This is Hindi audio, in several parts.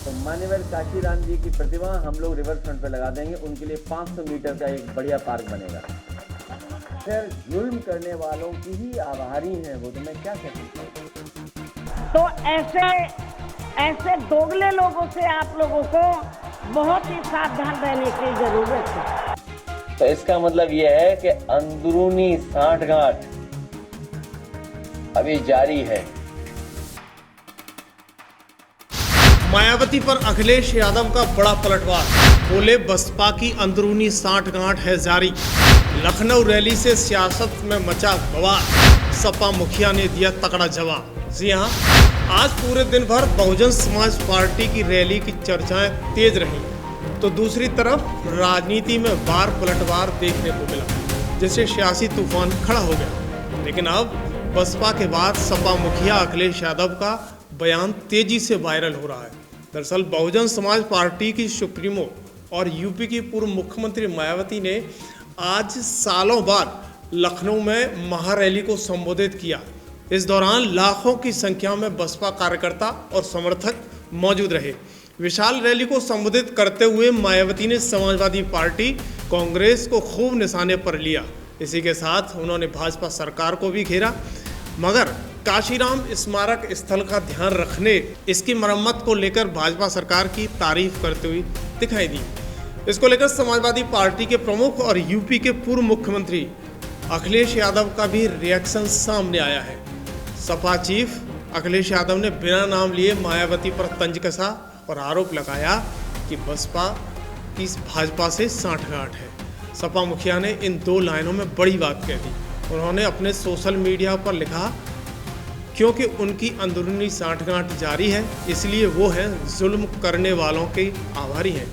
तो मान्यवर काशीराम जी की प्रतिमा हम लोग रिवर फ्रंट पे लगा देंगे, उनके लिए 500 मीटर का एक बढ़िया पार्क बनेगा। फिर जुल्म करने वालों की ही आभारी हैं वो, तो मैं क्या कह सकता हूँ। तो ऐसे दोगले लोगों से आप लोगों को बहुत ही सावधान रहने की जरूरत है। तो इसका मतलब यह है कि अंदरूनी सांठगांठ अभी जारी है। मायावती पर अखिलेश यादव का बड़ा पलटवार, बोले बसपा की अंदरूनी सांठगांठ है जारी। लखनऊ रैली से सियासत में मचा बवाल, सपा मुखिया ने दिया तगड़ा जवाब। जी हाँ, आज पूरे दिन भर बहुजन समाज पार्टी की रैली की चर्चाएं तेज रही, तो दूसरी तरफ राजनीति में बार पलटवार देखने को मिला, जैसे सियासी तूफान खड़ा हो गया। लेकिन अब बसपा के बाद सपा मुखिया अखिलेश यादव का बयान तेजी से वायरल हो रहा है। दरअसल बहुजन समाज पार्टी की सुप्रीमो और यूपी की पूर्व मुख्यमंत्री मायावती ने आज सालों बाद लखनऊ में महारैली को संबोधित किया। इस दौरान लाखों की संख्या में बसपा कार्यकर्ता और समर्थक मौजूद रहे। विशाल रैली को संबोधित करते हुए मायावती ने समाजवादी पार्टी कांग्रेस को खूब निशाने पर लिया। इसी के साथ उन्होंने भाजपा सरकार को भी घेरा, मगर काशीराम स्मारक स्थल का ध्यान रखने, इसकी मरम्मत को लेकर भाजपा सरकार की तारीफ करते हुए दिखाई दी। इसको लेकर समाजवादी पार्टी के प्रमुख और यूपी के पूर्व मुख्यमंत्री अखिलेश यादव का भी रिएक्शन सामने आया है। सपा चीफ अखिलेश यादव ने बिना नाम लिए मायावती पर तंज कसा और आरोप लगाया कि बसपा की भाजपा से सांठगांठ है। सपा मुखिया ने इन दो लाइनों में बड़ी बात कह दी। उन्होंने अपने सोशल मीडिया पर लिखा, क्योंकि उनकी अंदरूनी सांठगांठ जारी है, इसलिए वो हैं जुल्म करने वालों के आभारी हैं।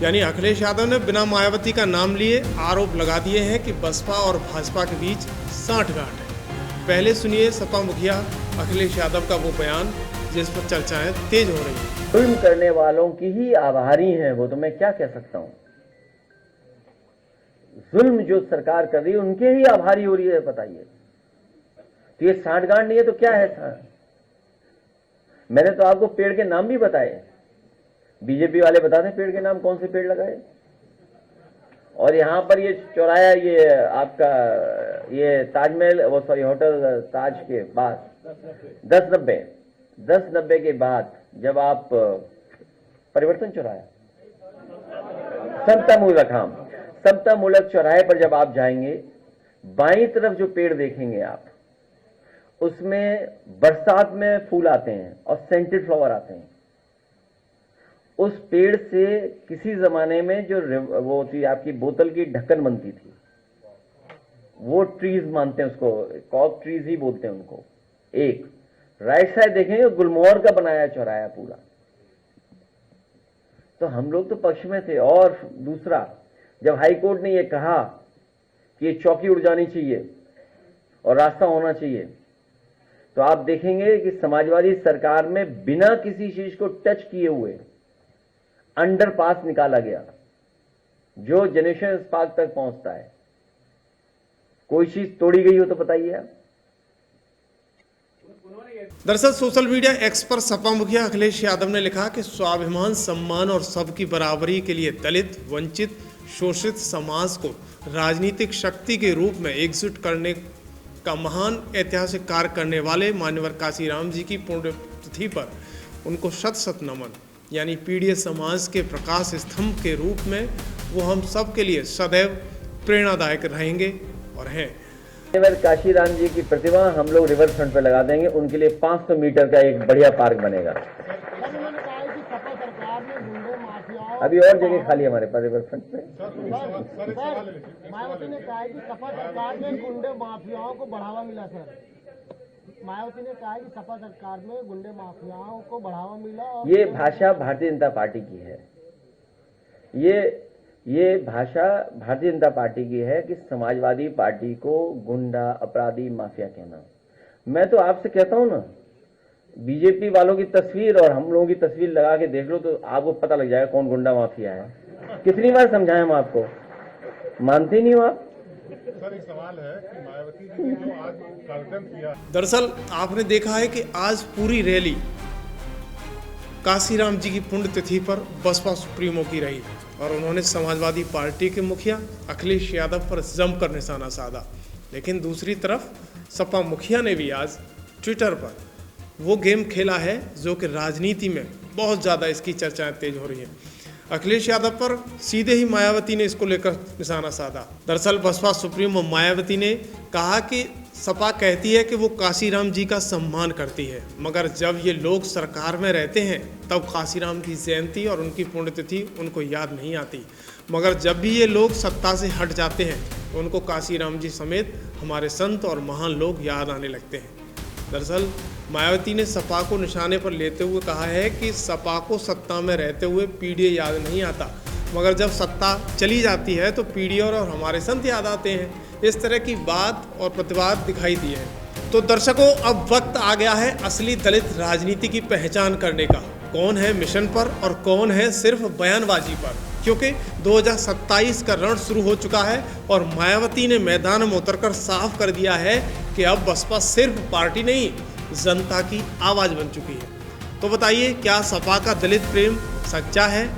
यानी अखिलेश यादव ने बिना मायावती का नाम लिए आरोप लगा दिए हैं कि बसपा और भाजपा के बीच सांठगांठ है। पहले सुनिए सपा मुखिया अखिलेश यादव का वो बयान, जिस पर चर्चाएं तेज हो रही हैं। जुल्म करने वालों की ही आभारी हैं वो, तो मैं क्या कह सकता हूँ। जुल्म जो सरकार कर रही है उनके ही आभारी हो रही है, बताइए। तो ये सांठगांठ नहीं है तो क्या है सांठ? मैंने तो आपको पेड़ के नाम भी बताए। बीजेपी वाले बताते हैं पेड़ के नाम, कौन से पेड़ लगाए। और यहां पर ये चौराया, ये आपका ये ताजमहल, वो सॉरी होटल ताज के बाद 1090 के बाद जब आप परिवर्तन चौराया, समता मूलक चौराहे पर जब आप जाएंगे, बाईं तरफ जो पेड़ देखेंगे आप, उसमें बरसात में फूल आते हैं और सेंटेड फ्लावर आते हैं। उस पेड़ से किसी जमाने में जो वो थी आपकी बोतल की ढक्कन बनती थी, वो ट्रीज मानते हैं उसको, कॉक ट्रीज ही बोलते हैं उनको। एक राइट साइड देखेंगे गुलमोहर का बनाया चौराया पूरा। तो हम लोग तो पक्ष में थे। और दूसरा, जब हाई कोर्ट ने ये कहा कि ये चौकी उड़ जानी चाहिए और रास्ता होना चाहिए, तो आप देखेंगे कि समाजवादी सरकार में बिना किसी चीज को टच किए हुए अंडरपास निकाला गया, जो जनरेशन पार्क तक पहुंचता है। कोई चीज तोड़ी गई हो तो बताइए आप। दरअसल सोशल मीडिया एक्स पर सपा मुखिया अखिलेश यादव ने लिखा कि स्वाभिमान, सम्मान और सबकी बराबरी के लिए दलित, वंचित, शोषित समाज को राजनीतिक शक्ति के रूप में एकजुट करने का महान ऐतिहासिक कार्य करने वाले मान्यवर काशीराम जी की पुण्यतिथि पर उनको शत शत नमन। यानी पीढ़ित समाज के प्रकाश स्तंभ के रूप में वो हम सब के लिए सदैव प्रेरणादायक रहेंगे और हैं। काशीराम जी की प्रतिमा हम लोग रिवर फ्रंट पे लगा देंगे, उनके लिए 500 मीटर का एक बढ़िया पार्क बनेगा। अभी और जगह खाली हमारे पास रिवर फ्रंट पे। मायावती ने कहा है कि सपा सरकार में गुंडे माफियाओं को बढ़ावा मिला। सर, मायावती ने कहा है कि सपा सरकार में गुंडे माफियाओं को बढ़ावा मिला। और ये भाषा भारतीय जनता पार्टी की है। ये भाषा भारतीय जनता पार्टी की है कि समाजवादी पार्टी को गुंडा, अपराधी, माफिया कहना। मैं तो आपसे कहता हूं ना, बीजेपी वालों की तस्वीर और हम लोगों की तस्वीर लगा के देख लो तो आपको पता लग जाएगा कौन गुंडा माफिया है। कितनी बार समझाएं हम आपको, मानते नहीं हो आप। सर, एक सवाल है कि मायावती जी ने जो आज कार्यक्रम किया, दरअसल आपने देखा है कि आज पूरी रैली काशीराम जी की पुण्यतिथि पर बसपा सुप्रीमो की रही और उन्होंने समाजवादी पार्टी के मुखिया अखिलेश यादव पर जमकर निशाना साधा। लेकिन दूसरी तरफ सपा मुखिया ने भी आज ट्विटर पर वो गेम खेला है जो कि राजनीति में बहुत ज़्यादा इसकी चर्चाएं तेज हो रही हैं। अखिलेश यादव पर सीधे ही मायावती ने इसको लेकर निशाना साधा। दरअसल बसपा सुप्रीमो मायावती ने कहा कि सपा कहती है कि वो काशीराम जी का सम्मान करती है, मगर जब ये लोग सरकार में रहते हैं तब काशीराम की जयंती और उनकी पुण्यतिथि उनको याद नहीं आती, मगर जब भी ये लोग सत्ता से हट जाते हैं तो उनको काशीराम जी समेत हमारे संत और महान लोग याद आने लगते हैं। दरअसल मायावती ने सपा को निशाने पर लेते हुए कहा है कि सपा को सत्ता में रहते हुए पीडीए याद नहीं आता, मगर जब सत्ता चली जाती है तो पीडीए और हमारे संत याद आते हैं। इस तरह की बात और प्रतिवाद दिखाई दिए हैं। तो दर्शकों, अब वक्त आ गया है असली दलित राजनीति की पहचान करने का। कौन है मिशन पर और कौन है सिर्फ बयानबाजी पर, क्योंकि 2027 का रण शुरू हो चुका है और मायावती ने मैदान में उतरकर साफ कर दिया है कि अब बसपा सिर्फ पार्टी नहीं, जनता की आवाज़ बन चुकी है। तो बताइए, क्या सपा का दलित प्रेम सच्चा है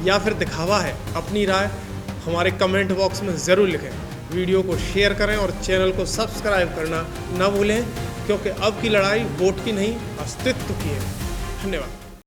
या फिर दिखावा है? अपनी राय हमारे कमेंट बॉक्स में ज़रूर लिखें। वीडियो को शेयर करें और चैनल को सब्सक्राइब करना न भूलें, क्योंकि अब की लड़ाई वोट की नहीं, अस्तित्व की है। धन्यवाद।